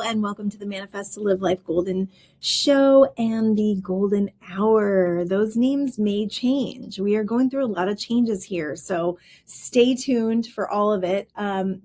and welcome to the Manifest to Live Life Goldyn show and the Golden Hour. Those names may change. We are going through a lot of changes here, so stay tuned for all of it.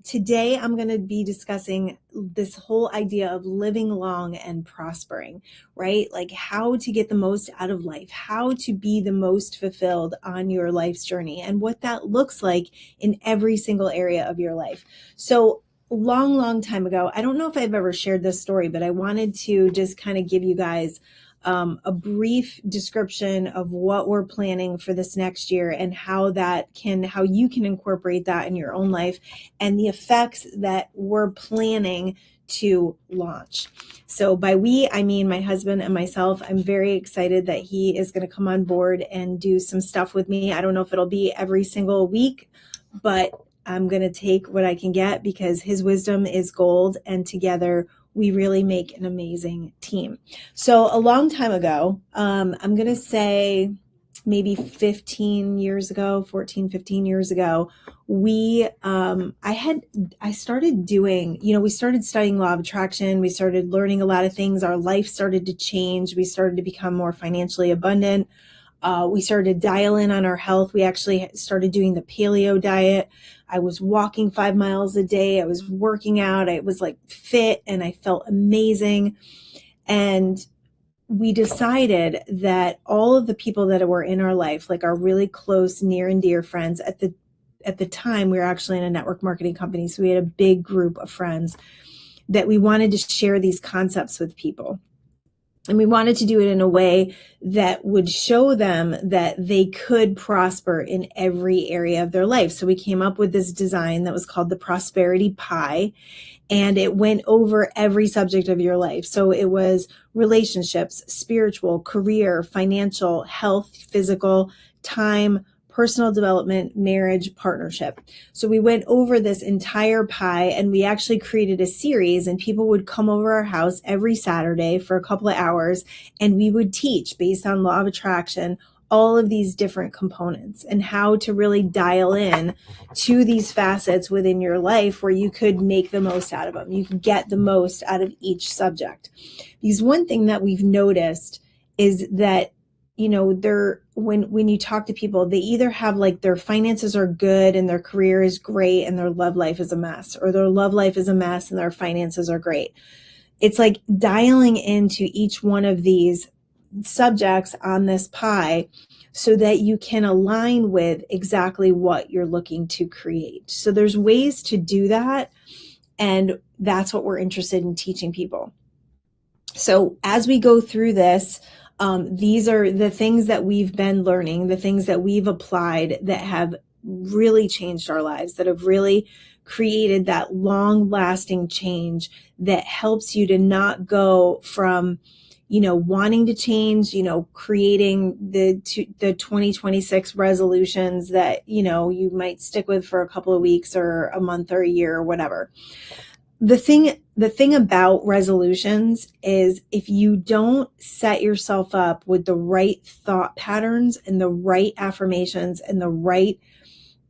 Today, I'm going to be discussing this whole idea of living long and prospering, right? Like how to get the most out of life, how to be the most fulfilled on your life's journey, and what that looks like in every single area of your life. So long time ago, I don't know if I've ever shared this story, but I wanted to just kind of give you guys a brief description of what we're planning for this next year and how you can incorporate that in your own life and the effects that we're planning to launch. So by we, I mean my husband and myself. I'm very excited that he is going to come on board and do some stuff with me. I don't know if it'll be every single week, but I'm going to take what I can get because his wisdom is gold, and together we really make an amazing team. So a long time ago, I'm going to say maybe 15 years ago, we started doing, we started studying law of attraction. We started learning a lot of things. Our life started to change. We started to become more financially abundant. We started to dial in on our health. We actually started doing the paleo diet. I was walking 5 miles a day. I was working out. I was like fit and I felt amazing. And we decided that all of the people that were in our life, like our really close, near and dear friends at the time, we were actually in a network marketing company. So we had a big group of friends that we wanted to share these concepts with people. And we wanted to do it in a way that would show them that they could prosper in every area of their life. So we came up with this design that was called the Prosperity Pie, and it went over every subject of your life. So it was relationships, spiritual, career, financial, health, physical, time, personal development, marriage, partnership. So we went over this entire pie, and we actually created a series, and people would come over our house every Saturday for a couple of hours, and we would teach based on law of attraction all of these different components and how to really dial in to these facets within your life where you could make the most out of them. You could get the most out of each subject. Because one thing that we've noticed is that when you talk to people, they either have like their finances are good and their career is great and their love life is a mess, or their love life is a mess and their finances are great. It's like dialing into each one of these subjects on this pie so that you can align with exactly what you're looking to create. So there's ways to do that, and that's what we're interested in teaching people. So as we go through this, these are the things that we've been learning, the things that we've applied that have really changed our lives, that have really created that long-lasting change that helps you to not go from, wanting to change, creating the 2026 resolutions that, you might stick with for a couple of weeks or a month or a year or whatever. The thing about resolutions is if you don't set yourself up with the right thought patterns and the right affirmations and the right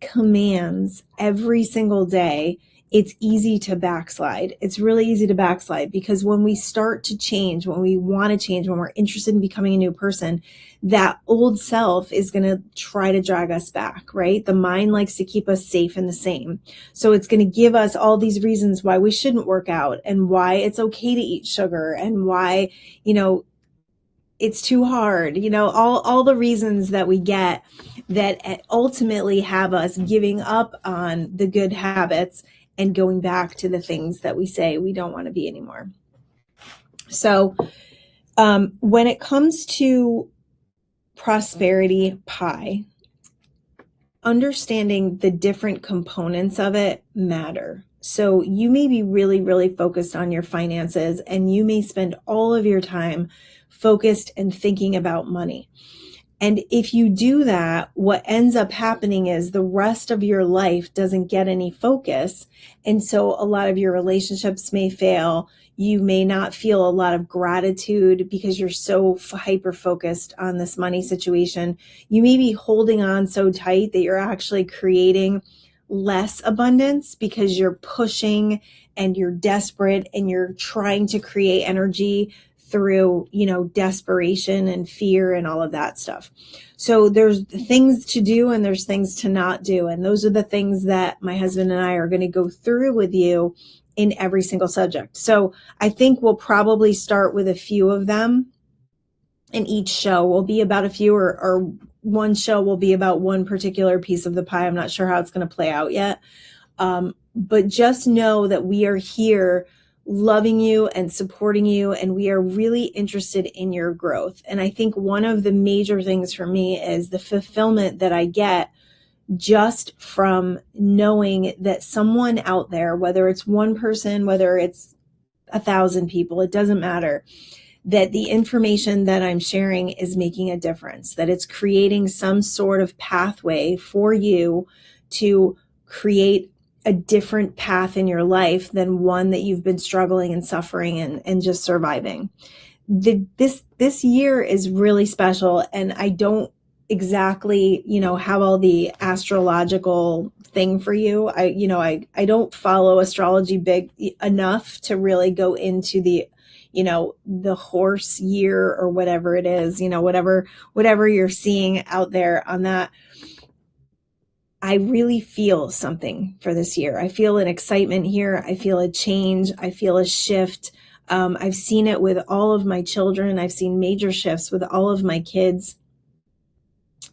commands every single day, it's easy to backslide. It's really easy to backslide because when we start to change, when we want to change, when we're interested in becoming a new person, that old self is going to try to drag us back, right? The mind likes to keep us safe and the same. So it's going to give us all these reasons why we shouldn't work out and why it's okay to eat sugar and why, it's too hard, all the reasons that we get that ultimately have us giving up on the good habits and going back to the things that we say we don't want to be anymore. So when it comes to prosperity pie, understanding the different components of it matter. So you may be really, really focused on your finances, and you may spend all of your time focused and thinking about money. And if you do that, what ends up happening is the rest of your life doesn't get any focus. And so a lot of your relationships may fail. You may not feel a lot of gratitude because you're so hyper focused on this money situation. You may be holding on so tight that you're actually creating less abundance because you're pushing and you're desperate and you're trying to create energy through, desperation and fear and all of that stuff. So there's things to do and there's things to not do. And those are the things that my husband and I are going to go through with you in every single subject. So I think we'll probably start with a few of them, and each show will be about a few, or one show will be about one particular piece of the pie. I'm not sure how it's going to play out yet. But just know that we are here loving you and supporting you, and we are really interested in your growth. And I think one of the major things for me is the fulfillment that I get just from knowing that someone out there, whether it's one person, whether it's 1,000 people, it doesn't matter, that the information that I'm sharing is making a difference, that it's creating some sort of pathway for you to create a different path in your life than one that you've been struggling and suffering and just surviving. This year is really special, and I don't exactly, have all the astrological thing for you. I don't follow astrology big enough to really go into the horse year or whatever it is, whatever you're seeing out there on that. I really feel something for this year. I feel an excitement here. I feel a change. I feel a shift. I've seen it with all of my children. I've seen major shifts with all of my kids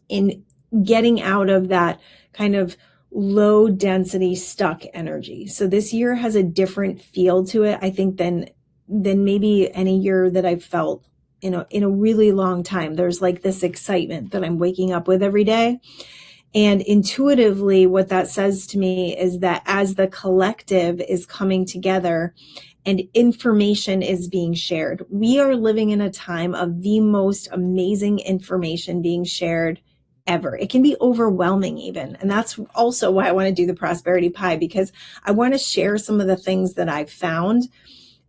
in getting out of that kind of low density stuck energy. So this year has a different feel to it, I think, than maybe any year that I've felt in a really long time. There's like this excitement that I'm waking up with every day. And intuitively, what that says to me is that as the collective is coming together and information is being shared, we are living in a time of the most amazing information being shared ever. It can be overwhelming even. And that's also why I want to do the prosperity pie, because I want to share some of the things that I've found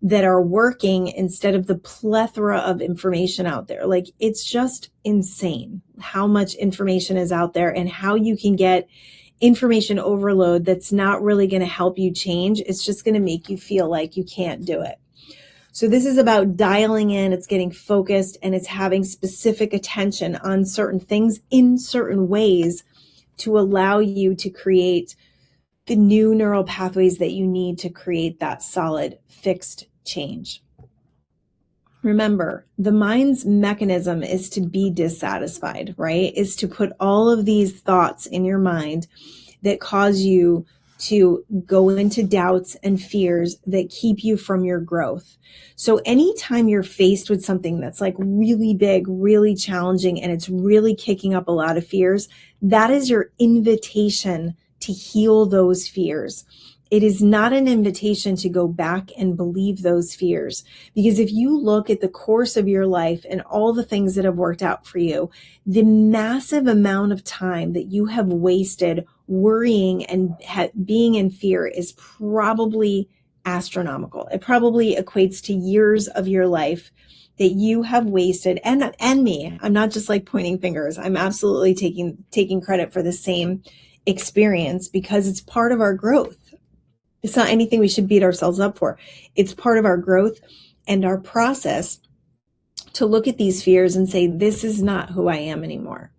that are working instead of the plethora of information out there. Like, it's just insane how much information is out there and how you can get information overload that's not really going to help you change. It's just going to make you feel like you can't do it. So this is about dialing in, it's getting focused, and it's having specific attention on certain things in certain ways to allow you to create the new neural pathways that you need to create that solid, fixed change. Remember, the mind's mechanism is to be dissatisfied, right? Is to put all of these thoughts in your mind that cause you to go into doubts and fears that keep you from your growth. So anytime you're faced with something that's like really big, really challenging, and it's really kicking up a lot of fears, that is your invitation to heal those fears. It is not an invitation to go back and believe those fears. Because if you look at the course of your life and all the things that have worked out for you, the massive amount of time that you have wasted worrying and being in fear is probably astronomical. It probably equates to years of your life that you have wasted, and me. I'm not just like pointing fingers. I'm absolutely taking credit for the same experience, because it's part of our growth. It's not anything we should beat ourselves up for. It's part of our growth and our process to look at these fears and say, this is not who I am anymore.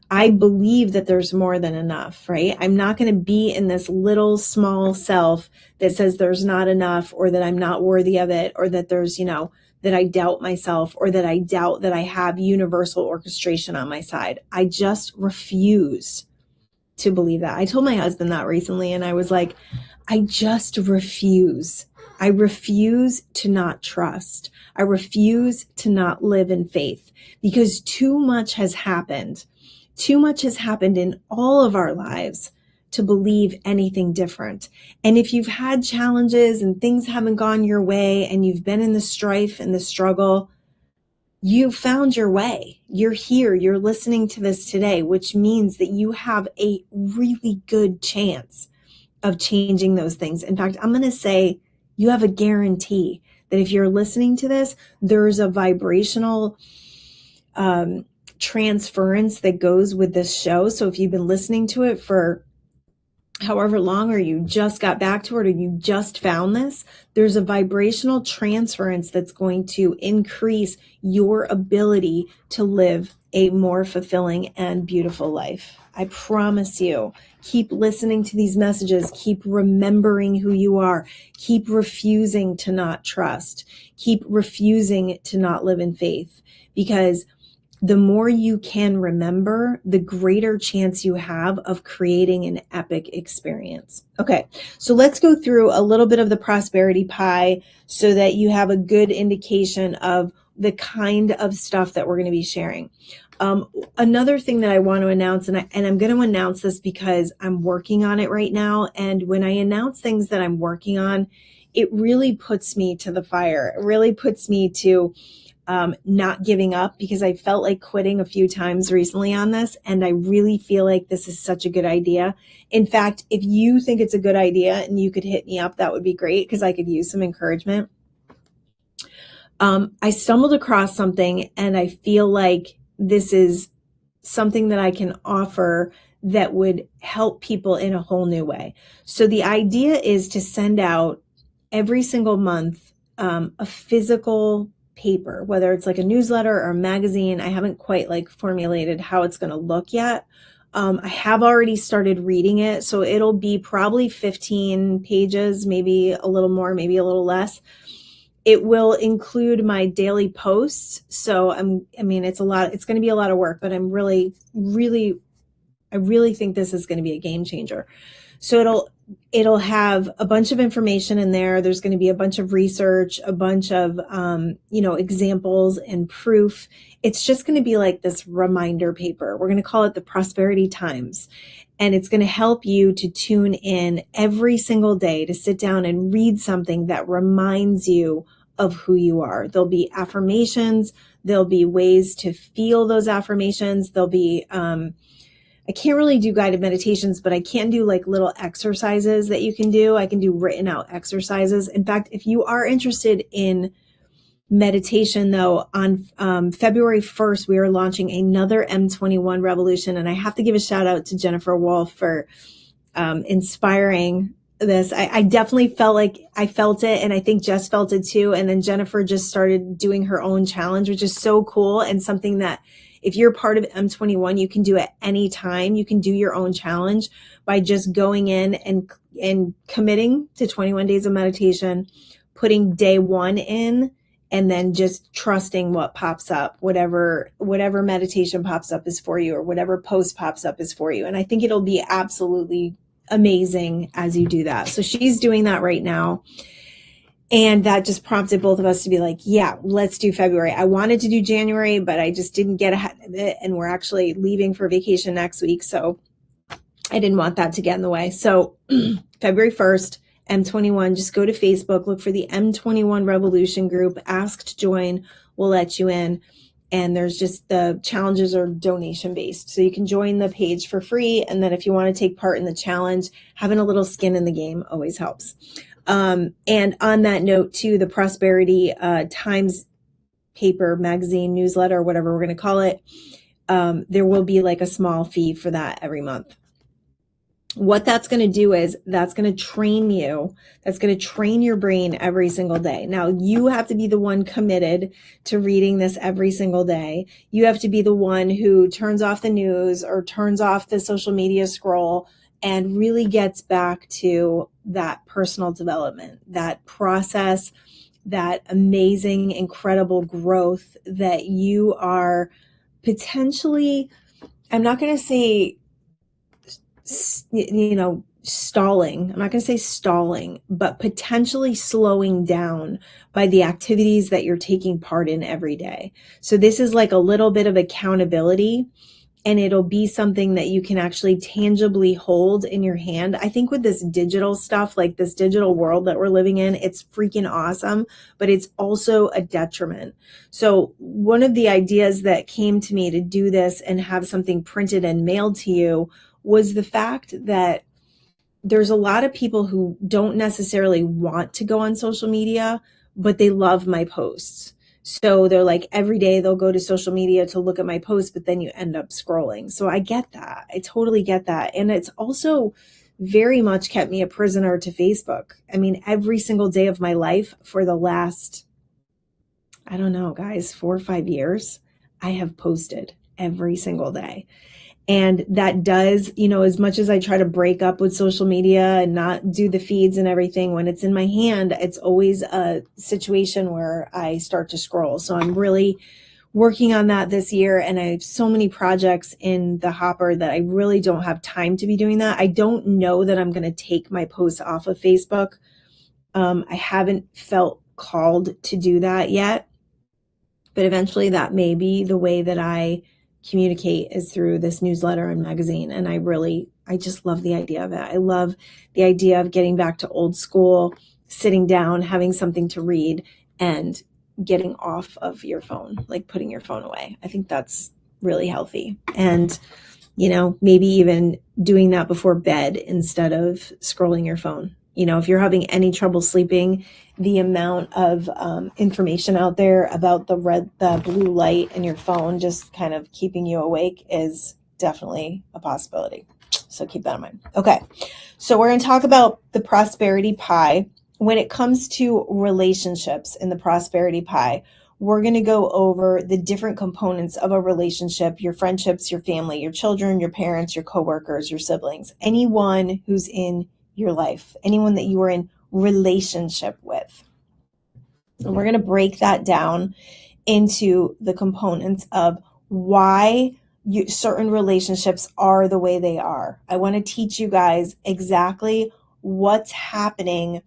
I believe that there's more than enough, right? I'm not going to be in this little small self that says there's not enough, or that I'm not worthy of it, or that there's, that I doubt myself, or that I doubt that I have universal orchestration on my side. I just refuse to believe that. I told my husband that recently, and I was like, I just refuse. I refuse to not trust. I refuse to not live in faith, because too much has happened. Too much has happened in all of our lives to believe anything different. And if you've had challenges and things haven't gone your way, and you've been in the strife and the struggle, you found your way. You're here. You're listening to this today, which means that you have a really good chance of changing those things. In fact, I'm going to say you have a guarantee that if you're listening to this, there's a vibrational transference that goes with this show. So if you've been listening to it for however long, or you just got back to it, or you just found this, there's a vibrational transference that's going to increase your ability to live a more fulfilling and beautiful life. I promise you. Keep listening to these messages. Keep remembering who you are. Keep refusing to not trust. Keep refusing to not live in faith, because the more you can remember, the greater chance you have of creating an epic experience. Okay, so let's go through a little bit of the prosperity pie so that you have a good indication of the kind of stuff that we're going to be sharing. Another thing that I want to announce, and I'm going to announce this because I'm working on it right now. And when I announce things that I'm working on, it really puts me to the fire. It really puts me to not giving up, because I felt like quitting a few times recently on this. And I really feel like this is such a good idea. In fact, if you think it's a good idea and you could hit me up, that would be great, because I could use some encouragement. I stumbled across something and I feel like this is something that I can offer that would help people in a whole new way. So the idea is to send out every single month a physical paper, whether it's like a newsletter or a magazine. I haven't quite like formulated how it's going to look yet. I have already started reading it, so it'll be probably 15 pages, maybe a little more, maybe a little less. It will include my daily posts. So it's a lot, it's going to be a lot of work, but I really think this is going to be a game changer. So it'll have a bunch of information in there. There's going to be a bunch of research, a bunch of, examples and proof. It's just going to be like this reminder paper. We're going to call it the Prosperity Times. And it's going to help you to tune in every single day to sit down and read something that reminds you of who you are. There'll be affirmations. There'll be ways to feel those affirmations. There'll be, I can't really do guided meditations, but I can do like little exercises that you can do. I can do written out exercises. In fact, if you are interested in meditation, though, on February 1st, we are launching another M21 revolution. And I have to give a shout out to Jennifer Wolf for inspiring this. I definitely felt like I felt it, and I think Jess felt it too. And then Jennifer just started doing her own challenge, which is so cool, and something that if you're part of M21, you can do at any time. You can do your own challenge by just going in and committing to 21 days of meditation, putting day one in, and then just trusting what pops up, whatever meditation pops up is for you, or whatever post pops up is for you. And I think it'll be absolutely amazing as you do that. So she's doing that right now. And that just prompted both of us to be like, yeah, let's do February. I wanted to do January, but I just didn't get ahead of it. And we're actually leaving for vacation next week. So I didn't want that to get in the way. So February 1st, M21, just go to Facebook, look for the M21 Revolution group, ask to join, we'll let you in. And there's just, the challenges are donation based. So you can join the page for free. And then if you want to take part in the challenge, having a little skin in the game always helps. And on that note too, the Prosperity Times paper, magazine, newsletter, whatever we're going to call it, there will be like a small fee for that every month. What that's going to do is that's going to train you. That's going to train your brain every single day. Now, you have to be the one committed to reading this every single day. You have to be the one who turns off the news or turns off the social media scroll and really gets back to that personal development, that process, that amazing, incredible growth that you are potentially, I'm not going to say, stalling. I'm not going to say stalling, but potentially slowing down by the activities that you're taking part in every day. So this is like a little bit of accountability, and it'll be something that you can actually tangibly hold in your hand. I think with this digital stuff, like this digital world that we're living in, it's freaking awesome, but it's also a detriment. So one of the ideas that came to me to do this and have something printed and mailed to you was the fact that there's a lot of people who don't necessarily want to go on social media, but they love my posts. So they're like, every day they'll go to social media to look at my posts, but then you end up scrolling. So I get that. I totally get that. And it's also very much kept me a prisoner to Facebook. I mean, every single day of my life for the last, I don't know, guys, 4 or 5 years, I have posted every single day. And that does, as much as I try to break up with social media and not do the feeds and everything, when it's in my hand, it's always a situation where I start to scroll. So I'm really working on that this year. And I have so many projects in the hopper that I really don't have time to be doing that. I don't know that I'm going to take my posts off of Facebook. I haven't felt called to do that yet, but eventually that may be the way that I communicate, is through this newsletter and magazine. And I just love the idea of it. I love the idea of getting back to old school, sitting down, having something to read, and getting off of your phone, like putting your phone away. I think that's really healthy. And, maybe even doing that before bed instead of scrolling your phone. If you're having any trouble sleeping, the amount of information out there about the blue light in your phone just kind of keeping you awake is definitely a possibility. So keep that in mind. Okay, so we're going to talk about the prosperity pie. When it comes to relationships in the prosperity pie, we're going to go over the different components of a relationship: your friendships, your family, your children, your parents, your coworkers, your siblings, anyone who's in your life, anyone that you are in relationship with. And we're going to break that down into the components of why certain relationships are the way they are. I want to teach you guys exactly what's happening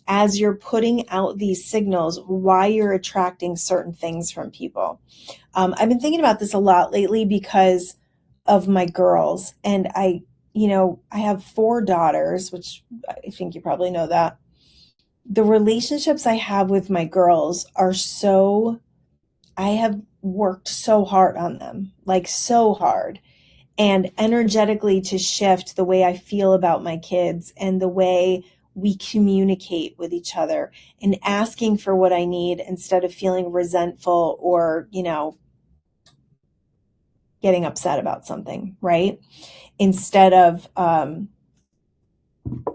as you're putting out these signals, why you're attracting certain things from people. I've been thinking about this a lot lately because of my girls. And I have 4 daughters, which I think you probably know that. The relationships I have with my girls are I have worked so hard on them, like so hard, and energetically to shift the way I feel about my kids and the way we communicate with each other, and asking for what I need instead of feeling resentful or, getting upset about something, right? Instead of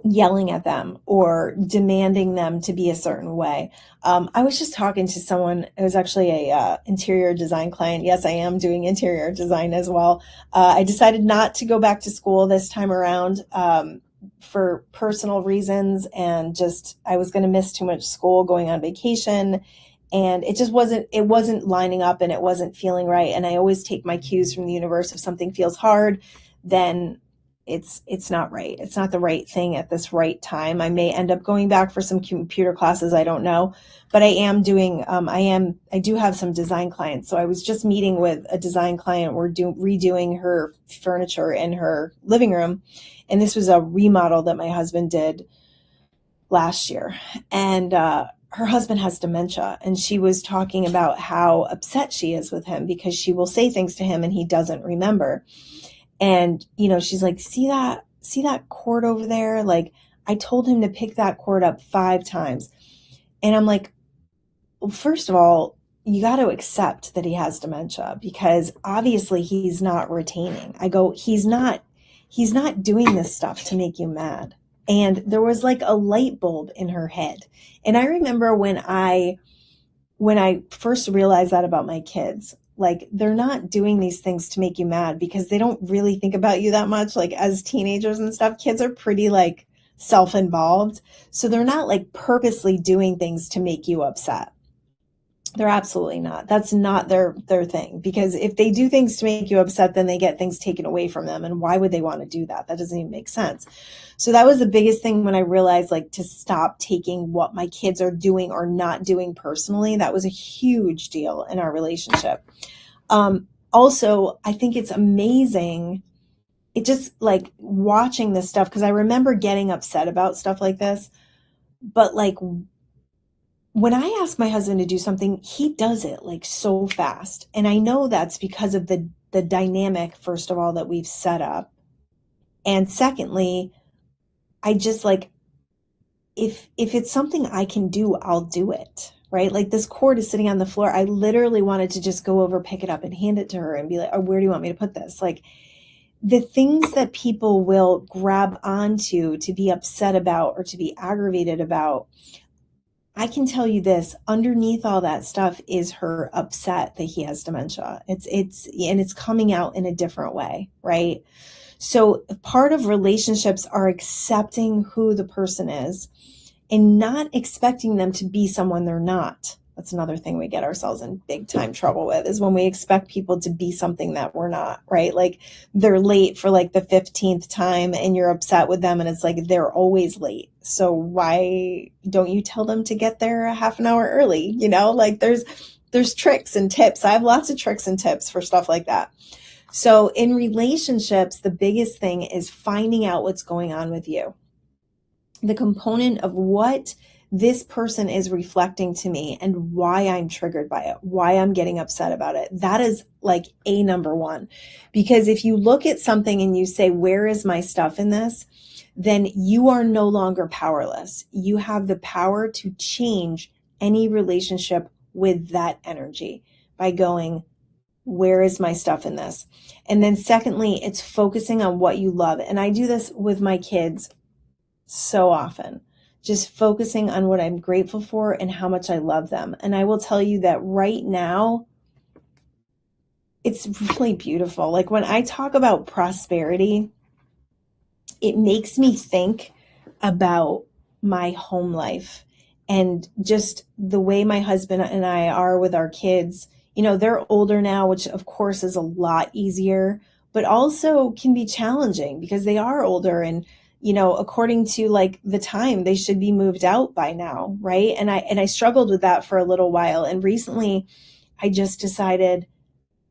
yelling at them or demanding them to be a certain way. I was just talking to someone. It was actually a interior design client. Yes, I am doing interior design as well. I decided not to go back to school this time around for personal reasons, and just I was going to miss too much school going on vacation, and it wasn't lining up, and it wasn't feeling right. And I always take my cues from the universe. If something feels hard, then it's not right. It's not the right thing at this right time. I may end up going back for some computer classes. I don't know, but I am doing, I do have some design clients. So I was just meeting with a design client. We're redoing her furniture in her living room. And this was a remodel that my husband did last year. And, her husband has dementia, and she was talking about how upset she is with him because she will say things to him and he doesn't remember. And, she's like, see that cord over there? Like, I told him to pick that cord up 5 times. And I'm like, well, first of all, you got to accept that he has dementia, because obviously he's not retaining. I go, he's not doing this stuff to make you mad. And there was like a light bulb in her head. And I remember when I first realized that about my kids, like, they're not doing these things to make you mad because they don't really think about you that much. Like, as teenagers and stuff, kids are pretty like self-involved. So they're not like purposely doing things to make you upset. They're absolutely not. That's not their thing, because if they do things to make you upset, then they get things taken away from them. And why would they want to do that? That doesn't even make sense. So that was the biggest thing when I realized, like, to stop taking what my kids are doing or not doing personally. That was a huge deal in our relationship. Also, I think it's amazing. It just, like, watching this stuff, because I remember getting upset about stuff like this, but like, when I ask my husband to do something, he does it like so fast. And I know that's because of the dynamic, first of all, that we've set up. And secondly, I just like, if it's something I can do, I'll do it, right? Like, this cord is sitting on the floor. I literally wanted to just go over, pick it up and hand it to her and be like, oh, where do you want me to put this? Like, the things that people will grab onto to be upset about or to be aggravated about, I can tell you this, underneath all that stuff is her upset that he has dementia. It's coming out in a different way, right? So part of relationships are accepting who the person is and not expecting them to be someone they're not. That's another thing we get ourselves in big time trouble with, is when we expect people to be something that we're not, right? Like they're late for like the 15th time and you're upset with them, and it's like they're always late. So why don't you tell them to get there a half an hour early? Like there's tricks and tips. I have lots of tricks and tips for stuff like that. So in relationships, the biggest thing is finding out what's going on with you. The component of what this person is reflecting to me and why I'm triggered by it, why I'm getting upset about it. That is like a number one. Because if you look at something and you say, where is my stuff in this? Then you are no longer powerless. You have the power to change any relationship with that energy by going, where is my stuff in this? And then secondly, it's focusing on what you love. And I do this with my kids so often, just focusing on what I'm grateful for and how much I love them. And I will tell you that right now, it's really beautiful. Like when I talk about prosperity, it makes me think about my home life and just the way my husband and I are with our kids. They're older now, which of course is a lot easier, but also can be challenging because they are older and according to like the time, they should be moved out by now, right? And I struggled with that for a little while. And recently I just decided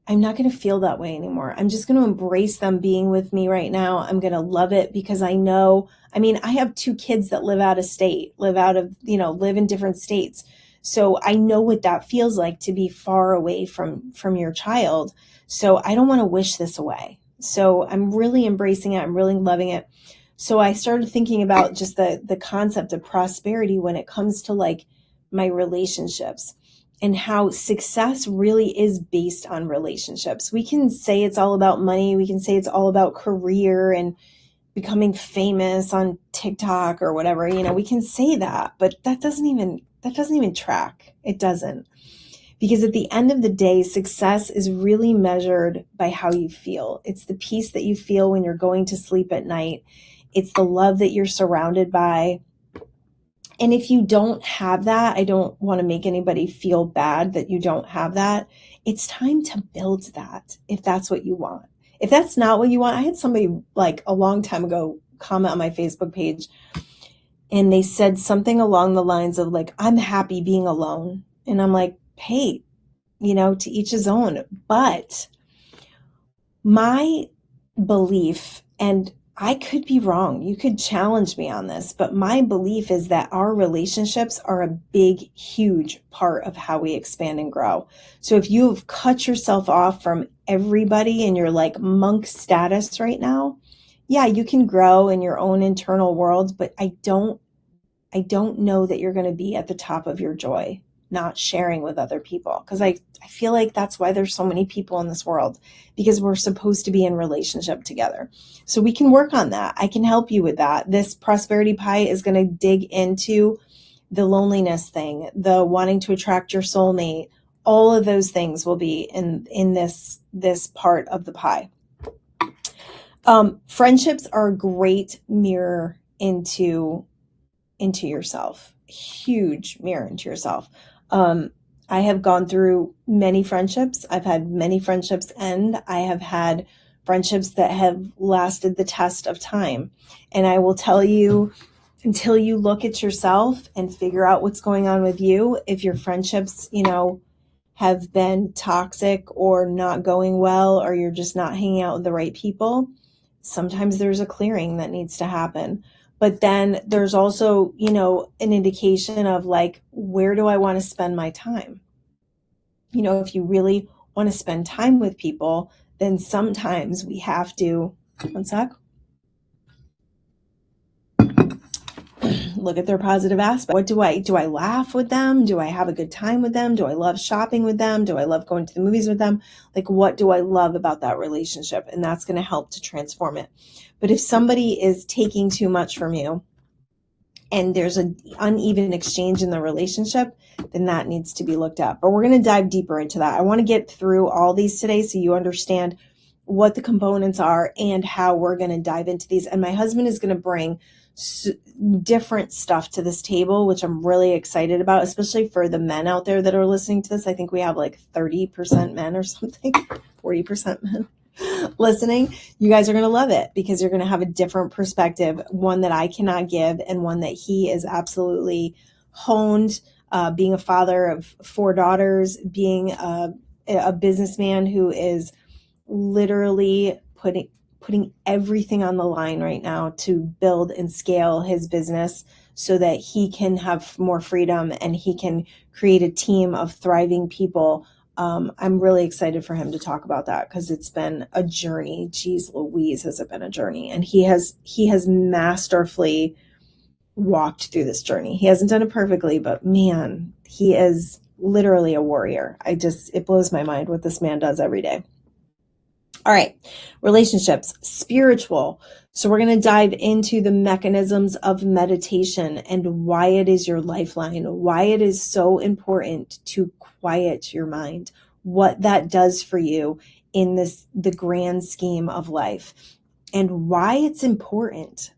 I'm not going to feel that way anymore. I'm just going to embrace them being with me right now. I'm going to love it because I have 2 kids that live out of state, live in different states. So I know what that feels like to be far away from your child. So I don't want to wish this away. So I'm really embracing it. I'm really loving it. So I started thinking about just the concept of prosperity when it comes to like my relationships and how success really is based on relationships. We can say it's all about money. We can say it's all about career and becoming famous on TikTok or whatever. We can say that, but that doesn't even track. It doesn't. Because at the end of the day, success is really measured by how you feel. It's the peace that you feel when you're going to sleep at night. It's the love that you're surrounded by. And if you don't have that, I don't want to make anybody feel bad that you don't have that. It's time to build that if that's what you want. If that's not what you want, I had somebody like a long time ago comment on my Facebook page and they said something along the lines of like, I'm happy being alone. And I'm like, hey, to each his own. But my belief, and I could be wrong, you could challenge me on this, but my belief is that our relationships are a big, huge part of how we expand and grow. So if you've cut yourself off from everybody and you're like monk status right now, yeah, you can grow in your own internal world, but I don't know that you're going to be at the top of your joy not sharing with other people, because I feel like that's why there's so many people in this world, because we're supposed to be in relationship together. So we can work on that. I can help you with that. This prosperity pie is going to dig into the loneliness thing, the wanting to attract your soulmate. All of those things will be in this part of the pie. Friendships are a great mirror into yourself. Huge mirror into yourself. I have gone through many friendships. I've had many friendships end. I have had friendships that have lasted the test of time. And I will tell you, until you look at yourself and figure out what's going on with you, if your friendships, have been toxic or not going well, or you're just not hanging out with the right people, sometimes there's a clearing that needs to happen. But then there's also, an indication of like, where do I want to spend my time? If you really want to spend time with people, then sometimes we have to, one sec. look at their positive aspect. What do I laugh with them? Do I have a good time with them? Do I love shopping with them? Do I love going to the movies with them? Like, what do I love about that relationship? And that's going to help to transform it. But if somebody is taking too much from you and there's an uneven exchange in the relationship, then that needs to be looked at. But we're going to dive deeper into that. I want to get through all these today so you understand what the components are and how we're going to dive into these. And my husband is going to bring different stuff to this table, which I'm really excited about, especially for the men out there that are listening to this. I think we have like 30% men or something, 40% men listening. You guys are going to love it because you're going to have a different perspective, one that I cannot give and one that he is absolutely honed, being a father of 4 daughters, being a businessman who is literally putting everything on the line right now to build and scale his business so that he can have more freedom and he can create a team of thriving people. I'm really excited for him to talk about that because it's been a journey. Geez Louise, has it been a journey? And he has masterfully walked through this journey. He hasn't done it perfectly, but man, he is literally a warrior. It blows my mind what this man does every day. All right, relationships, spiritual. So we're going to dive into the mechanisms of meditation and why it is your lifeline, why it is so important to quiet your mind, what that does for you in the grand scheme of life, and why it's important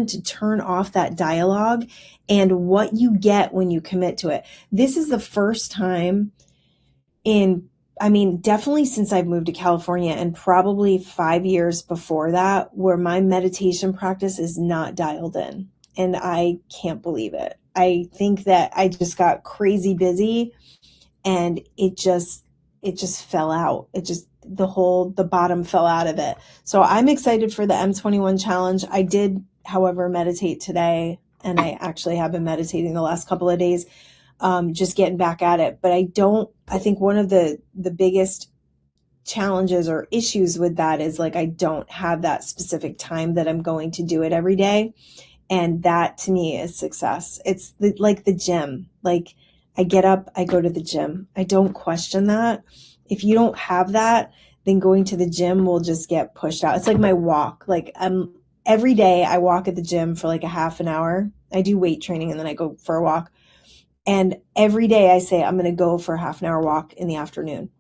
to turn off that dialogue and what you get when you commit to it. This is the first time definitely since I've moved to California and probably 5 years before that, where my meditation practice is not dialed in. And I can't believe it. I think that I just got crazy busy and it just fell out. The bottom fell out of it. So I'm excited for the M21 challenge. I did, however, meditate today, and I actually have been meditating the last couple of days. Just getting back at it. But I think one of the biggest challenges or issues with that is like, I don't have that specific time that I'm going to do it every day. And that to me is success. It's like the gym. Like I get up, I go to the gym. I don't question that. If you don't have that, then going to the gym will just get pushed out. It's like my walk. Like every day I walk at the gym for like a half an hour. I do weight training and then I go for a walk. And every day I say, I'm going to go for a half an hour walk in the afternoon.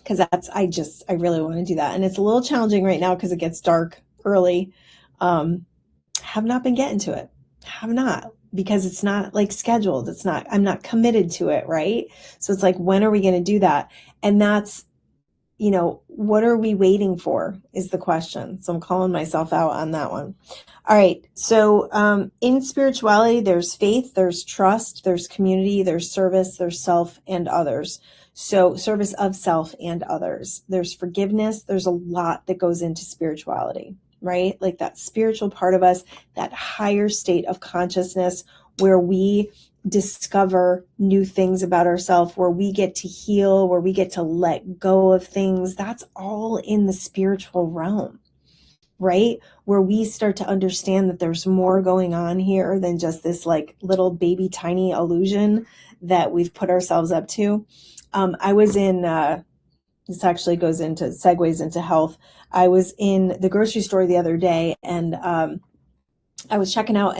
Cause I really want to do that. And it's a little challenging right now because it gets dark early. Have not been getting to it. Have not, because it's not like scheduled. I'm not committed to it. Right. So it's like, when are we going to do that? And that's, what are we waiting for is the question. So I'm calling myself out on that one. All right. So in spirituality, there's faith, there's trust, there's community, there's service, there's self and others. So service of self and others. There's forgiveness. There's a lot that goes into spirituality, right? Like that spiritual part of us, that higher state of consciousness where we discover new things about ourselves, where we get to heal, where we get to let go of things. That's all in the spiritual realm, right? Where we start to understand that there's more going on here than just this like little baby tiny illusion that we've put ourselves up to. I was in, this actually segues into health. I was in the grocery store the other day and I was checking out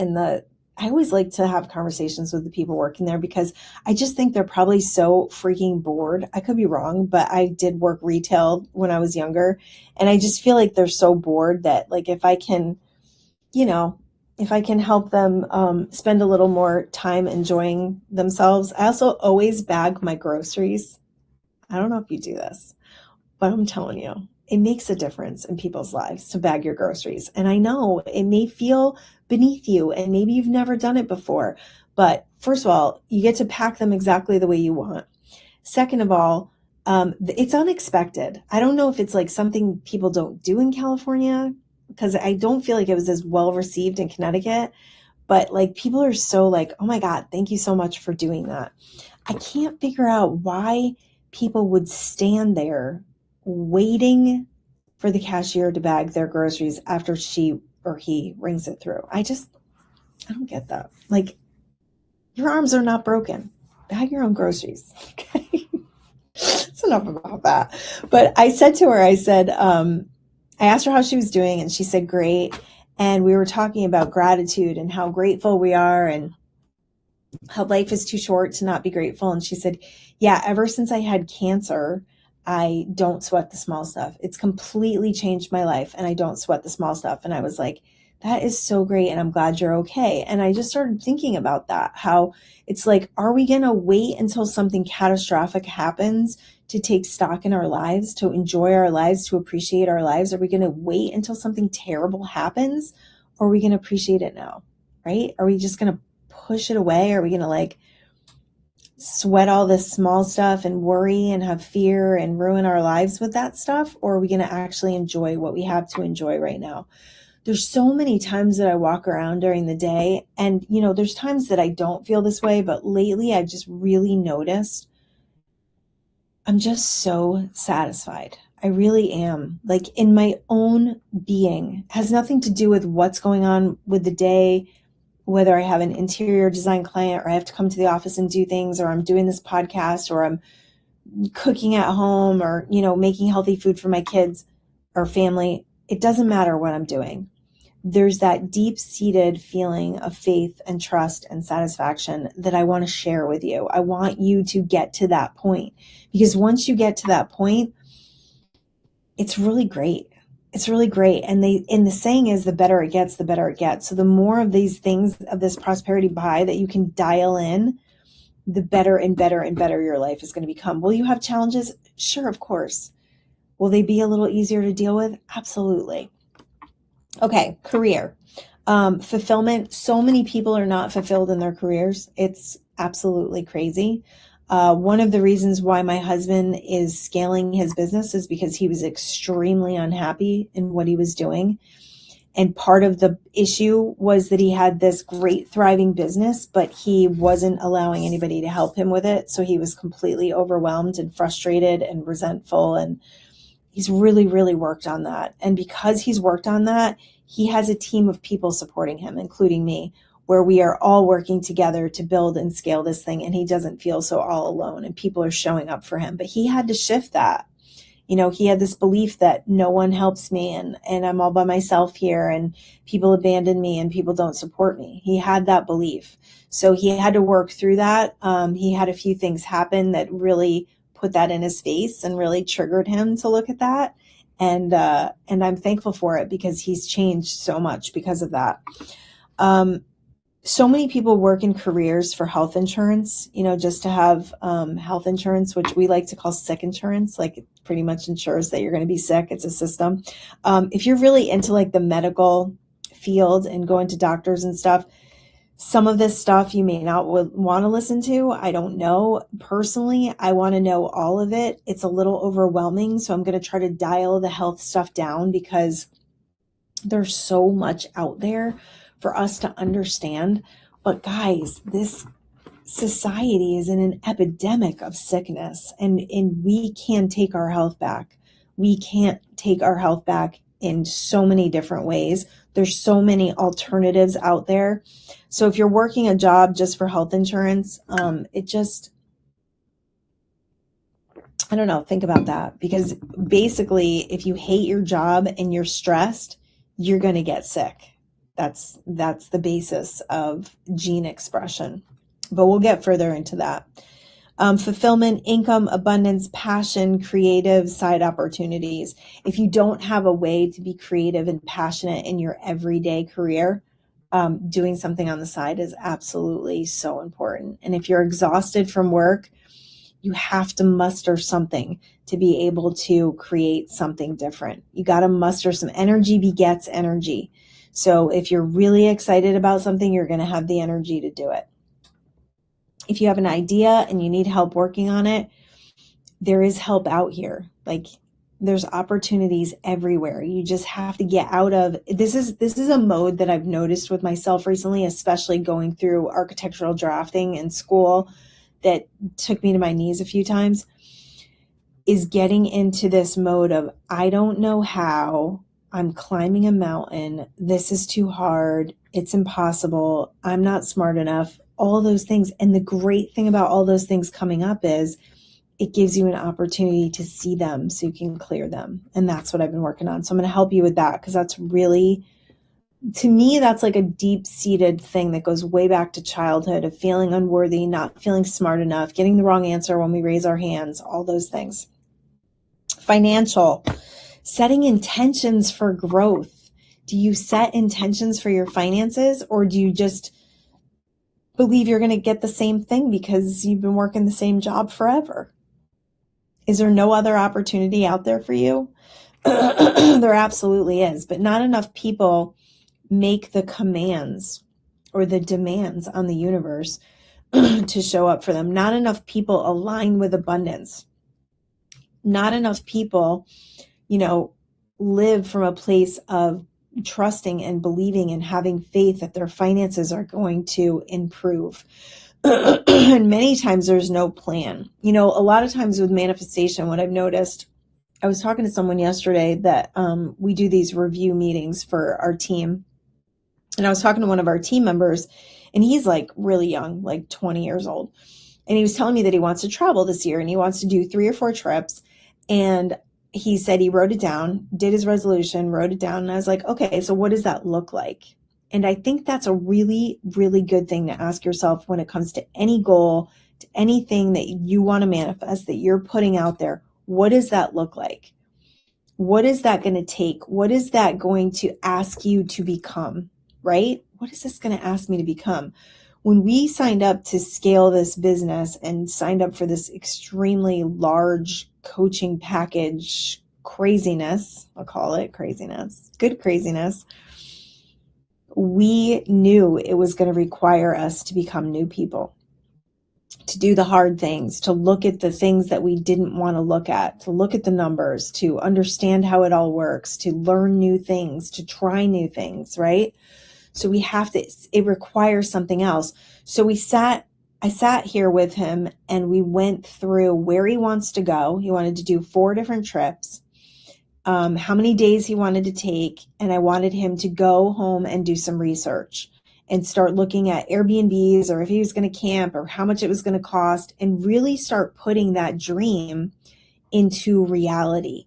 I always like to have conversations with the people working there because I just think they're probably so freaking bored. I could be wrong, but I did work retail when I was younger. And I just feel like they're so bored that like, if I can help them spend a little more time enjoying themselves. I also always bag my groceries. I don't know if you do this, but I'm telling you, it makes a difference in people's lives to bag your groceries. And I know it may feel beneath you and maybe you've never done it before, but first of all, you get to pack them exactly the way you want. Second of all, it's unexpected. I don't know if it's like something people don't do in California because I don't feel like it was as well received in Connecticut, but like people are so like, oh my God, thank you so much for doing that. I can't figure out why people would stand there waiting for the cashier to bag their groceries after she or he rings it through. I don't get that. Like, your arms are not broken. Bag your own groceries. Okay. That's enough about that. But I said to her, I asked her how she was doing, and she said, great. And we were talking about gratitude and how grateful we are and how life is too short to not be grateful. And she said, yeah, ever since I had cancer, I don't sweat the small stuff. It's completely changed my life, and I don't sweat the small stuff. And I was like, that is so great. And I'm glad you're okay. And I just started thinking about that, how it's like, are we going to wait until something catastrophic happens to take stock in our lives, to enjoy our lives, to appreciate our lives? Are we going to wait until something terrible happens, or are we going to appreciate it now? Right? Are we just going to push it away? Are we going to like sweat all this small stuff and worry and have fear and ruin our lives with that stuff? Or are we going to actually enjoy what we have to enjoy right now? There's so many times that I walk around during the day, and there's times that I don't feel this way, but lately I've just really noticed I'm just so satisfied. I really am. Like, in my own being. It has nothing to do with what's going on with the day, whether I have an interior design client or I have to come to the office and do things, or I'm doing this podcast, or I'm cooking at home, or, making healthy food for my kids or family. It doesn't matter what I'm doing. There's that deep-seated feeling of faith and trust and satisfaction that I want to share with you. I want you to get to that point, because once you get to that point, it's really great. It's really great. And the saying is, the better it gets, the better it gets. So the more of these things, of this prosperity pie that you can dial in, the better and better and better your life is going to become. Will you have challenges? Sure, of course. Will they be a little easier to deal with? Absolutely. Okay, career. Fulfillment. So many people are not fulfilled in their careers. It's absolutely crazy. One of the reasons why my husband is scaling his business is because he was extremely unhappy in what he was doing. And part of the issue was that he had this great thriving business, but he wasn't allowing anybody to help him with it. So he was completely overwhelmed and frustrated and resentful. And he's really, really worked on that. And because he's worked on that, he has a team of people supporting him, including me, where we are all working together to build and scale this thing. And he doesn't feel so all alone, and people are showing up for him. But he had to shift that. He had this belief that no one helps me, and I'm all by myself here, and people abandon me and people don't support me. He had that belief. So he had to work through that. He had a few things happen that really put that in his face and really triggered him to look at that. And I'm thankful for it, because he's changed so much because of that. So many people work in careers for health insurance, just to have health insurance, which we like to call sick insurance. Like, it pretty much ensures that you're going to be sick. It's a system. If you're really into like the medical field and going to doctors and stuff, some of this stuff you may not want to listen to. I don't know. Personally, I want to know all of it. It's a little overwhelming. So I'm going to try to dial the health stuff down, because there's so much out there for us to understand. But guys, this society is in an epidemic of sickness, and we can take our health back. We can't take our health back in so many different ways. There's so many alternatives out there. So if you're working a job just for health insurance, I don't know, think about that, because basically if you hate your job and you're stressed, you're going to get sick. That's the basis of gene expression. But we'll get further into that. Fulfillment, income, abundance, passion, creative, side opportunities. If you don't have a way to be creative and passionate in your everyday career, doing something on the side is absolutely so important. And if you're exhausted from work, you have to muster something to be able to create something different. You got to muster some energy. Begets energy. So if you're really excited about something, you're going to have the energy to do it. If you have an idea and you need help working on it, there is help out here. Like, there's opportunities everywhere. You just have to get out of this is a mode that I've noticed with myself recently, especially going through architectural drafting in school that took me to my knees a few times, is getting into this mode of, I don't know how, I'm climbing a mountain, this is too hard, it's impossible, I'm not smart enough, all those things. And the great thing about all those things coming up is it gives you an opportunity to see them so you can clear them. And that's what I've been working on. So I'm going to help you with that, because that's really, to me, that's like a deep-seated thing that goes way back to childhood, of feeling unworthy, not feeling smart enough, getting the wrong answer when we raise our hands, all those things. Financial, setting intentions for growth. Do you set intentions for your finances, or do you just believe you're going to get the same thing because you've been working the same job forever? Is there no other opportunity out there for you? There absolutely is, but not enough people make the commands or the demands on the universe to show up for them. Not enough people align with abundance. Not enough people, live from a place of trusting and believing and having faith that their finances are going to improve. And many times there's no plan. A lot of times with manifestation, what I've noticed, I was talking to someone yesterday that we do these review meetings for our team. And I was talking to one of our team members, and he's like really young, like 20 years old. And he was telling me that he wants to travel this year and he wants to do 3 or 4 trips. And he said he wrote it down, did his resolution, wrote it down. And I was like, okay, so what does that look like? And I think that's a really, really good thing to ask yourself when it comes to any goal, to anything that you want to manifest, that you're putting out there. What does that look like? What is that going to take? What is that going to ask you to become, right? What is this going to ask me to become? When we signed up to scale this business and signed up for this extremely large coaching package craziness, I'll call it craziness, good craziness, we knew it was going to require us to become new people, to do the hard things, to look at the things that we didn't want to look at, to look at the numbers, to understand how it all works, to learn new things, to try new things, right? So we have to, it requires something else. So I sat here with him and we went through where he wants to go. He wanted to do 4 different trips, how many days he wanted to take. And I wanted him to go home and do some research and start looking at Airbnbs, or if he was going to camp, or how much it was going to cost, and really start putting that dream into reality.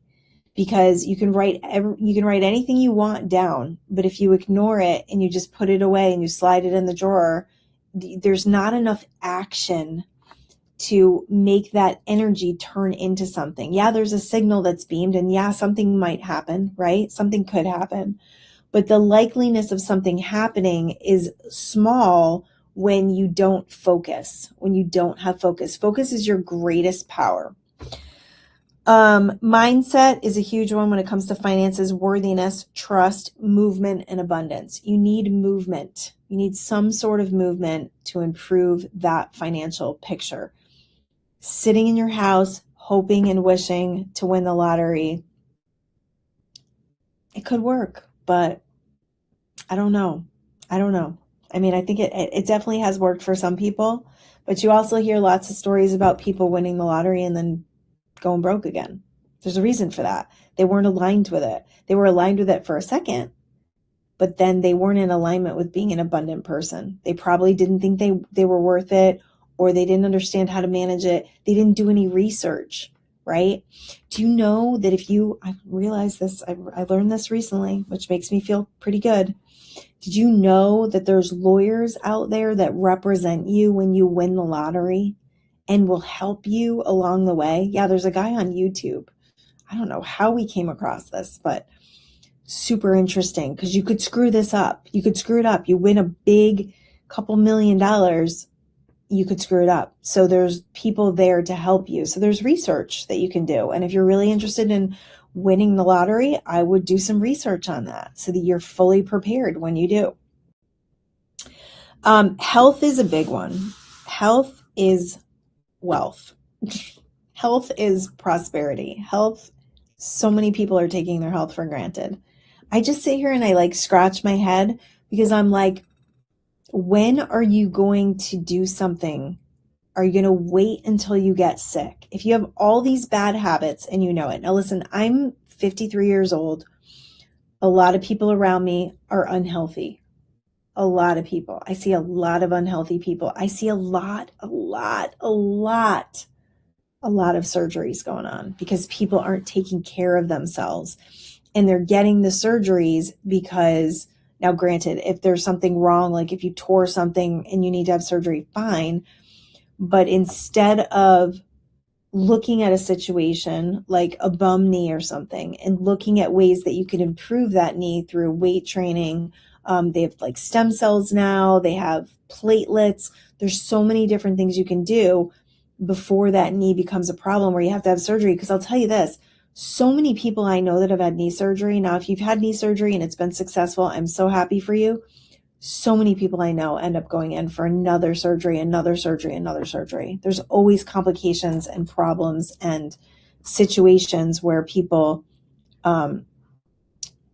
Because you can write anything you want down, but if you ignore it and you just put it away and you slide it in the drawer, there's not enough action to make that energy turn into something. Yeah, there's a signal that's beamed, and yeah, something might happen, right? Something could happen, but the likeliness of something happening is small when you don't focus, when you don't have focus. Focus is your greatest power. Mindset is a huge one when it comes to finances, worthiness, trust, movement, and abundance. You need movement. You need some sort of movement to improve that financial picture. Sitting in your house, hoping and wishing to win the lottery, it could work, but I don't know. I mean, I think it definitely has worked for some people, but you also hear lots of stories about people winning the lottery and then going broke again. There's a reason for that. They weren't aligned with it. They were aligned with it for a second, but then they weren't in alignment with being an abundant person. They probably didn't think they were worth it, or they didn't understand how to manage it. They didn't do any research, right? Do you know that I realized this, I learned this recently, which makes me feel pretty good. Did you know that there's lawyers out there that represent you when you win the lottery and will help you along the way? Yeah, there's a guy on YouTube. I don't know how we came across this, but super interesting, because you could screw this up. You could screw it up. You win a big couple $1 million, you could screw it up. So there's people there to help you. So there's research that you can do. And if you're really interested in winning the lottery, I would do some research on that so that you're fully prepared when you do. Health is a big one. Health is wealth. Health is prosperity. Health, so many people are taking their health for granted. I just sit here and I scratch my head, because I'm like, when are you going to do something? Are you going to wait until you get sick? If you have all these bad habits and you know it. Now listen, I'm 53 years old. A lot of people around me are unhealthy. a lot of people. I see a lot of unhealthy people. I see a lot of surgeries going on because people aren't taking care of themselves, and they're getting the surgeries because, now granted, if there's something wrong, like if you tore something and you need to have surgery, fine. But instead of looking at a situation like a bum knee or something and looking at ways that you can improve that knee through weight training, they have like stem cells now, they have platelets. There's so many different things you can do before that knee becomes a problem where you have to have surgery. Because I'll tell you this, so many people I know that have had knee surgery. Now, if you've had knee surgery and it's been successful, I'm so happy for you. So many people I know end up going in for another surgery, another surgery, another surgery. There's always complications and problems and situations where people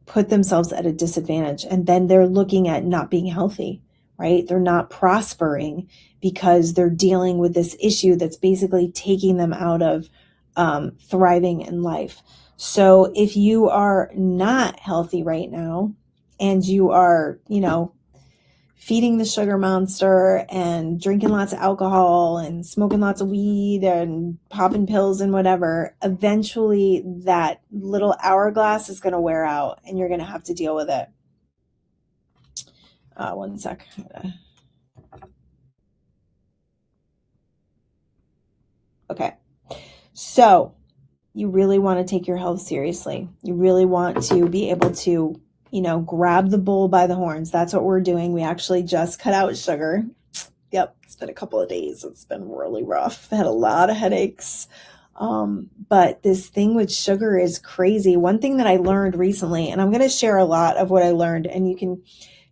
put themselves at a disadvantage, and then they're looking at not being healthy, right? They're not prospering because they're dealing with this issue that's basically taking them out of thriving in life. So if you are not healthy right now and you are, feeding the sugar monster and drinking lots of alcohol and smoking lots of weed and popping pills and whatever, eventually that little hourglass is going to wear out and you're going to have to deal with it. One sec. Okay. So you really want to take your health seriously. You really want to be able to grab the bull by the horns. That's what we're doing. We actually just cut out sugar. Yep, it's been a couple of days. It's been really rough. I had a lot of headaches. But this thing with sugar is crazy. One thing that I learned recently, and I'm going to share a lot of what I learned, and you can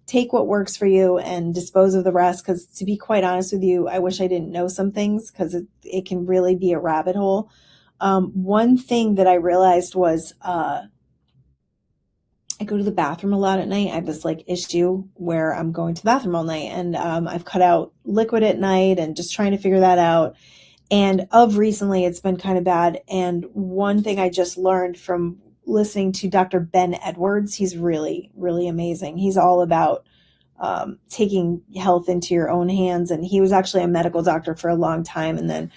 take what works for you and dispose of the rest, because to be quite honest with you, I wish I didn't know some things because it can really be a rabbit hole. One thing that I realized was I go to the bathroom a lot at night. I have this issue where I'm going to the bathroom all night, and I've cut out liquid at night and just trying to figure that out. And of recently, it's been kind of bad. And one thing I just learned from listening to Dr. Ben Edwards, he's really, really amazing. He's all about taking health into your own hands. And he was actually a medical doctor for a long time, and then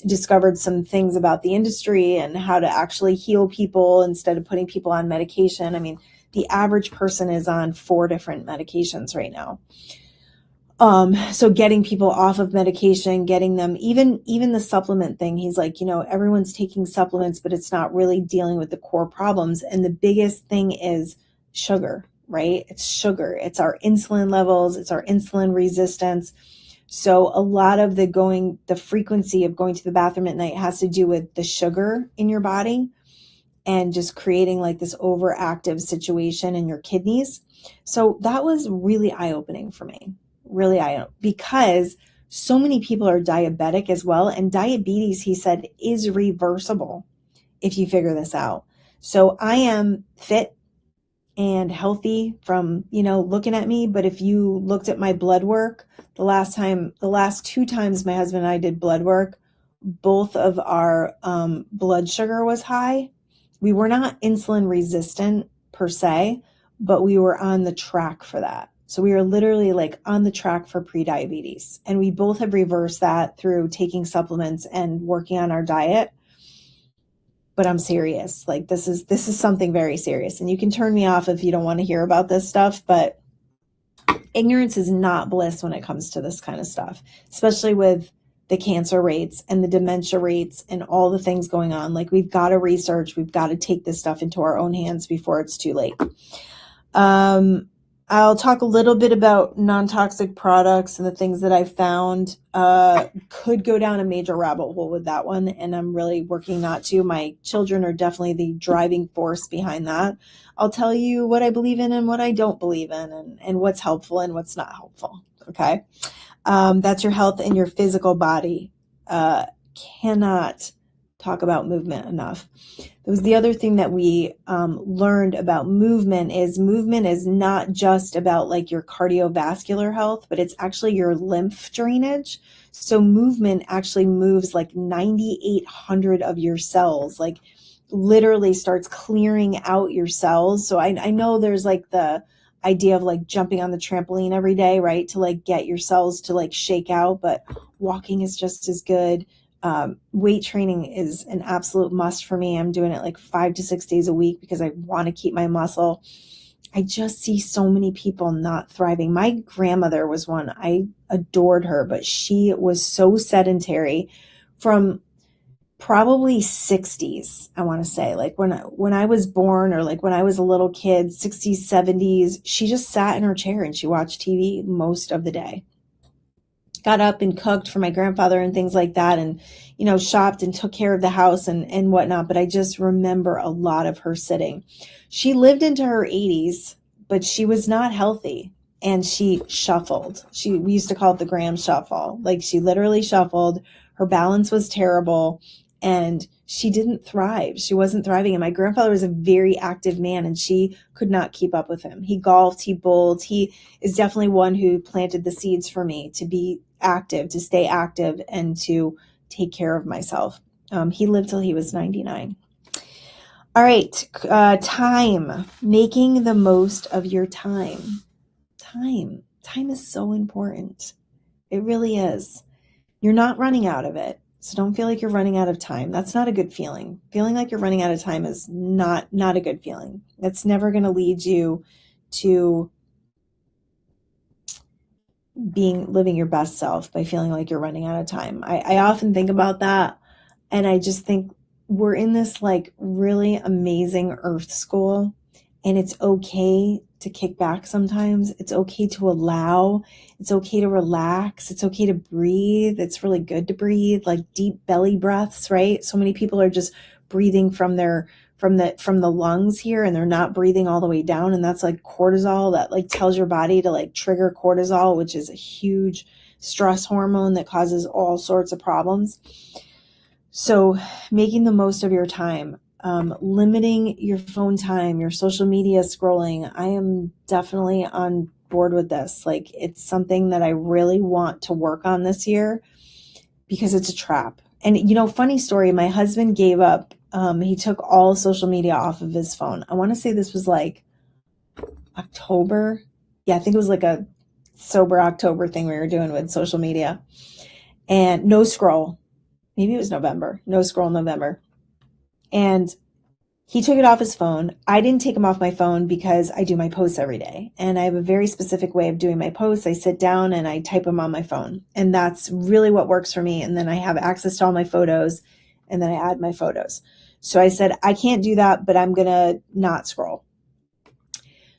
discovered some things about the industry and how to actually heal people instead of putting people on medication. I mean, the average person is on 4 different medications right now. So getting people off of medication, getting them, even the supplement thing, he's like, everyone's taking supplements, but it's not really dealing with the core problems. And the biggest thing is sugar, right? It's sugar. It's our insulin levels. It's our insulin resistance. So a lot of the frequency of going to the bathroom at night has to do with the sugar in your body and just creating this overactive situation in your kidneys. So that was really eye-opening for me, really eye-opening, because so many people are diabetic as well. And diabetes, he said, is reversible if you figure this out. So I am fit and healthy from, looking at me. But if you looked at my blood work, the last 2 times my husband and I did blood work, both of our blood sugar was high. We were not insulin resistant per se, but we were on the track for that. So we were literally on the track for prediabetes. And we both have reversed that through taking supplements and working on our diet. But I'm serious. This is something very serious. And you can turn me off if you don't want to hear about this stuff, but ignorance is not bliss when it comes to this kind of stuff, especially with the cancer rates and the dementia rates and all the things going on. We've got to research, we've got to take this stuff into our own hands before it's too late. I'll talk a little bit about non-toxic products and the things that I've found. Could go down a major rabbit hole with that one, and I'm really working not to. My children are definitely the driving force behind that. I'll tell you what I believe in and what I don't believe in, and what's helpful and what's not helpful. Okay. That's your health and your physical body. Cannot talk about movement enough. That was the other thing that we learned about movement is not just about your cardiovascular health, but it's actually your lymph drainage. So movement actually moves 9,800 of your cells, literally starts clearing out your cells. So I know there's the idea of like jumping on the trampoline every day, right? To like get your cells to like shake out, but walking is just as good. Weight training is an absolute must for me. I'm doing it like 5 to 6 days a week because I want to keep my muscle. I just see so many people not thriving. My grandmother was one. I adored her, but she was so sedentary from probably 60s, I want to say. Like when I was born, or like when I was a little kid, 60s, 70s, she just sat in her chair and she watched TV most of the day. Got up and cooked for my grandfather and things like that, and shopped and took care of the house and whatnot. But I just remember a lot of her sitting. She lived into her 80s, but she was not healthy, and she shuffled. We used to call it the Graham shuffle. Like, she literally shuffled. Her balance was terrible, and she didn't thrive. She wasn't thriving. And my grandfather was a very active man, and she could not keep up with him. He golfed, he bowled. He is definitely one who planted the seeds for me to be active, to stay active, and to take care of myself. He lived till he was 99. All right. Time. Making the most of your time. Time is so important. It really is. You're not running out of it. So don't feel like you're running out of time. That's not a good feeling. Feeling like you're running out of time is not a good feeling. That's never going to lead you to living your best self, by feeling like you're running out of time. I often think about that, and I just think we're in this like really amazing earth school, and it's okay to kick back sometimes. It's okay to allow. It's okay to relax. It's okay to breathe. It's really good to breathe, like deep belly breaths, right? So many people are just breathing from the lungs here, and they're not breathing all the way down. And that's like cortisol, that like tells your body to like trigger cortisol, which is a huge stress hormone that causes all sorts of problems. So making the most of your time, limiting your phone time, your social media scrolling. I am definitely on board with this. Like, it's something that I really want to work on this year, because it's a trap. And, funny story, my husband gave up. He took all social media off of his phone. I want to say this was like October. Yeah, I think it was like a sober October thing we were doing with social media. And no scroll. Maybe it was November. No scroll November. And he took it off his phone. I didn't take him off my phone because I do my posts every day. And I have a very specific way of doing my posts. I sit down and I type them on my phone. And that's really what works for me. And then I have access to all my photos, and then I add my photos. So I said, I can't do that, but I'm going to not scroll.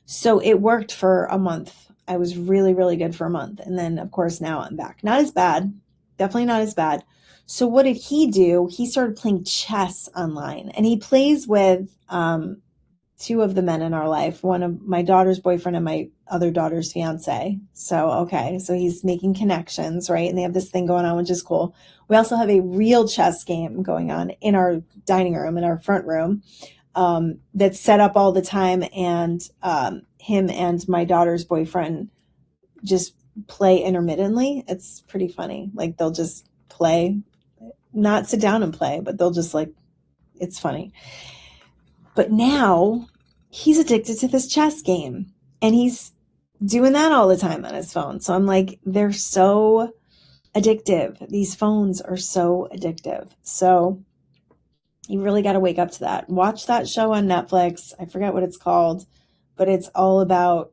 So it worked for a month. I was really, really good for a month. And then, of course, now I'm back. Not as bad. Definitely not as bad. So what did he do? He started playing chess online, and he plays with two of the men in our life, one of my daughter's boyfriend and my other daughter's fiance. So he's making connections, right? And they have this thing going on, which is cool. We also have a real chess game going on in our dining room, in our front room, that's set up all the time. And him and my daughter's boyfriend just play intermittently. It's pretty funny. Like, they'll just play, not sit down and play, but they'll just like, it's funny. But now he's addicted to this chess game, and he's doing that all the time on his phone. So I'm like, they're so addictive. These phones are so addictive. So you really got to wake up to that. Watch that show on Netflix. I forget what it's called, but it's all about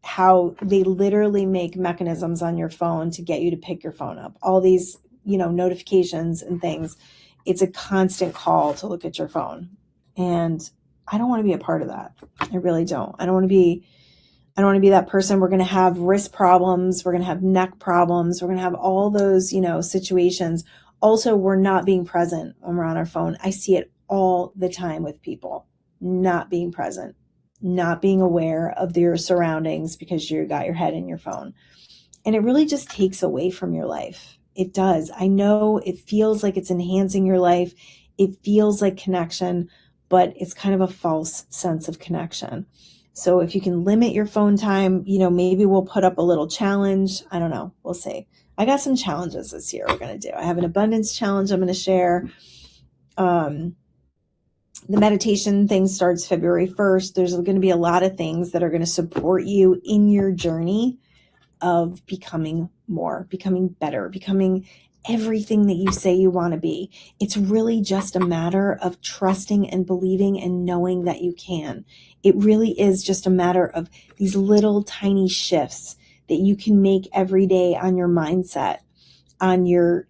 how they literally make mechanisms on your phone to get you to pick your phone up. All these, notifications and things. It's a constant call to look at your phone. And I don't want to be a part of that. I really don't. I don't want to be that person. We're going to have wrist problems. We're going to have neck problems. We're going to have all those, situations. Also, we're not being present when we're on our phone. I see it all the time with people not being present, not being aware of your surroundings because you got your head in your phone. And it really just takes away from your life. It does. I know it feels like it's enhancing your life. It feels like connection, but it's kind of a false sense of connection. So if you can limit your phone time, maybe we'll put up a little challenge. I don't know. We'll see. I got some challenges this year we're going to do. I have an abundance challenge I'm going to share. The meditation thing starts February 1st. There's going to be a lot of things that are going to support you in your journey of becoming more, becoming better, becoming everything that you say you want to be. It's really just a matter of trusting and believing and knowing that you can. It really is just a matter of these little tiny shifts that you can make every day on your mindset, on your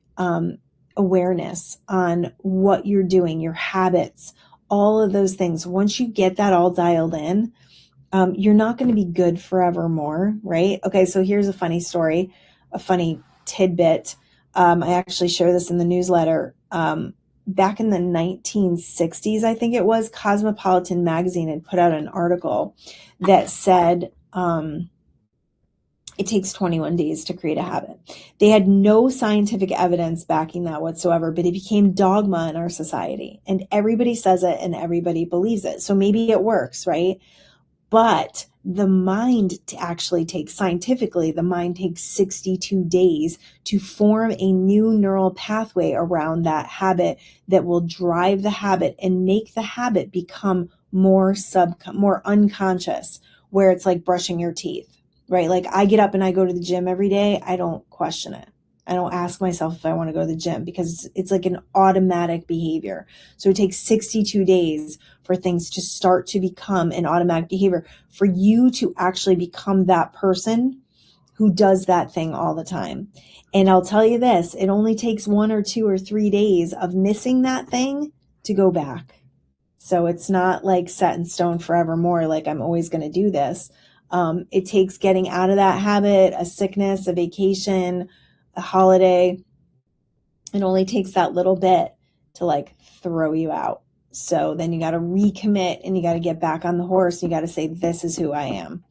awareness, on what you're doing, your habits, all of those things. Once you get that all dialed in, you're not going to be good forevermore, right? Okay, so here's a funny story, a funny tidbit. I actually share this in the newsletter. Back in the 1960s, I think it was, Cosmopolitan magazine had put out an article that said it takes 21 days to create a habit. They had no scientific evidence backing that whatsoever, but it became dogma in our society. And everybody says it and everybody believes it. So maybe it works, right? But the mind actually takes, scientifically, the mind takes 62 days to form a new neural pathway around that habit that will drive the habit and make the habit become more unconscious, where it's like brushing your teeth, right? Like I get up and I go to the gym every day. I don't question it. I don't ask myself if I want to go to the gym because it's like an automatic behavior. So it takes 62 days for things to start to become an automatic behavior, for you to actually become that person who does that thing all the time. And I'll tell you this, it only takes 1 or 2 or 3 days of missing that thing to go back. So it's not like set in stone forevermore, like I'm always going to do this. It takes getting out of that habit, a sickness, a vacation, a holiday. It only takes that little bit to like throw you out. So then you got to recommit and you got to get back on the horse. You got to say, this is who I am.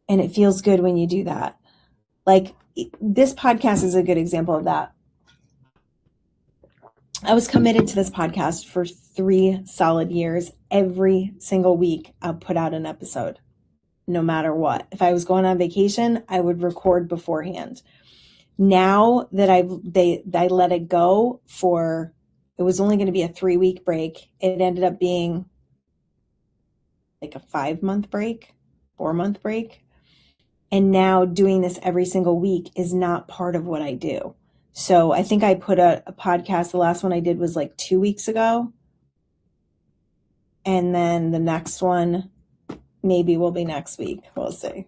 And it feels good when you do that. Like this podcast is a good example of that. I was committed to this podcast for 3 solid years. Every single week, I'll put out an episode, no matter what. If I was going on vacation, I would record beforehand. Now that I let it go for, it was only going to be a 3-week break. It ended up being like a 5-month break, 4-month break. And now doing this every single week is not part of what I do. So I think I put a podcast, the last one I did was like 2 weeks ago. And then the next one maybe will be next week. We'll see.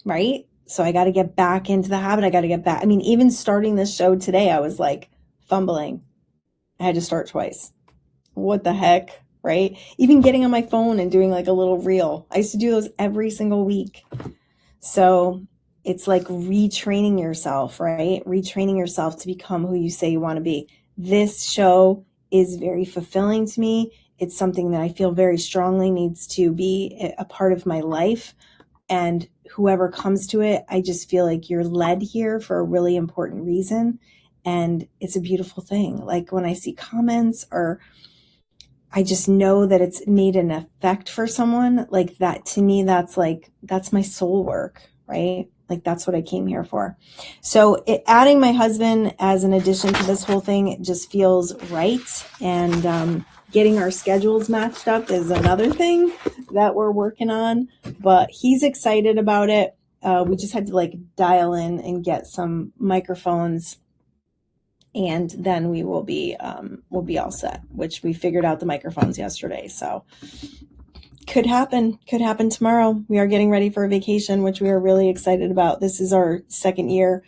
Right? So I got to get back into the habit. I got to get back. I mean, even starting this show today, I was like fumbling. I had to start twice. What the heck? Right? Even getting on my phone and doing like a little reel. I used to do those every single week. So it's like retraining yourself, right? Retraining yourself to become who you say you want to be. This show is very fulfilling to me. It's something that I feel very strongly needs to be a part of my life. And whoever comes to it, I just feel like you're led here for a really important reason. And it's a beautiful thing. Like when I see comments, or I just know that it's made an effect for someone, like that, to me, that's my soul work, right? Like that's what I came here for. So adding my husband as an addition to this whole thing, it just feels right. And getting our schedules matched up is another thing that we're working on, but he's excited about it. We just had to like dial in and get some microphones, and then we'll be all set, which we figured out the microphones yesterday. So could happen tomorrow. We are getting ready for a vacation, which we are really excited about. This is our 2nd year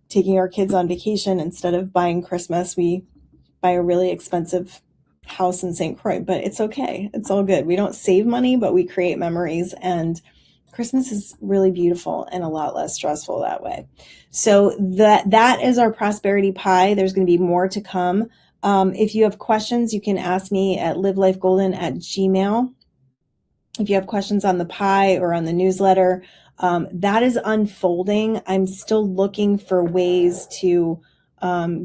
taking our kids on vacation. Instead of buying Christmas, we buy a really expensive house in St. Croix, but it's okay. It's all good. We don't save money, but we create memories, and Christmas is really beautiful and a lot less stressful that way. So that is our prosperity pie. There's going to be more to come. If you have questions, you can ask me at livelifegolden@gmail.com. If you have questions on the pie or on the newsletter, that is unfolding. I'm still looking for ways to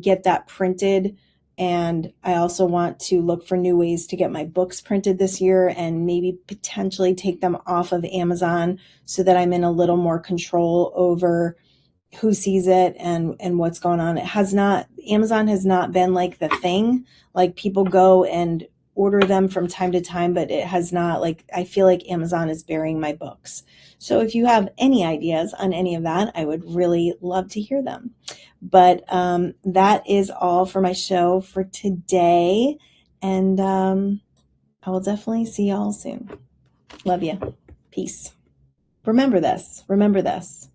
get that printed. And I also want to look for new ways to get my books printed this year and maybe potentially take them off of Amazon so that I'm in a little more control over who sees it and what's going on. Amazon has not been like the thing. Like people go and order them from time to time, but it has not, like, I feel like Amazon is burying my books. So if you have any ideas on any of that, I would really love to hear them. But that is all for my show for today. And I will definitely see y'all soon. Love you. Peace. Remember this. Remember this.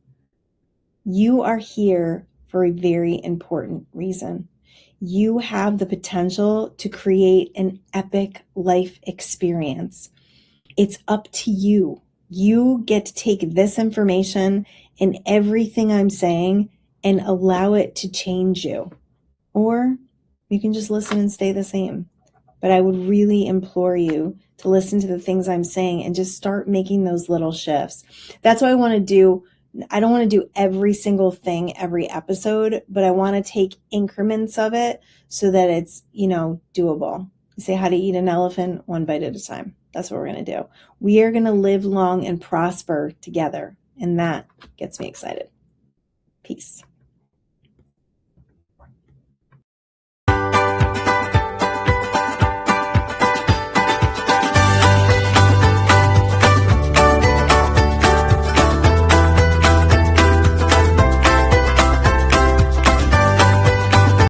You are here for a very important reason. You have the potential to create an epic life experience. It's up to you. You get to take this information and everything I'm saying and allow it to change you. Or you can just listen and stay the same. But I would really implore you to listen to the things I'm saying and just start making those little shifts. That's what I want to do. I don't want to do every single thing every episode, but I want to take increments of it so that it's, doable. You say how to eat an elephant one bite at a time. That's what we're going to do. We are going to live long and prosper together. And that gets me excited. Peace.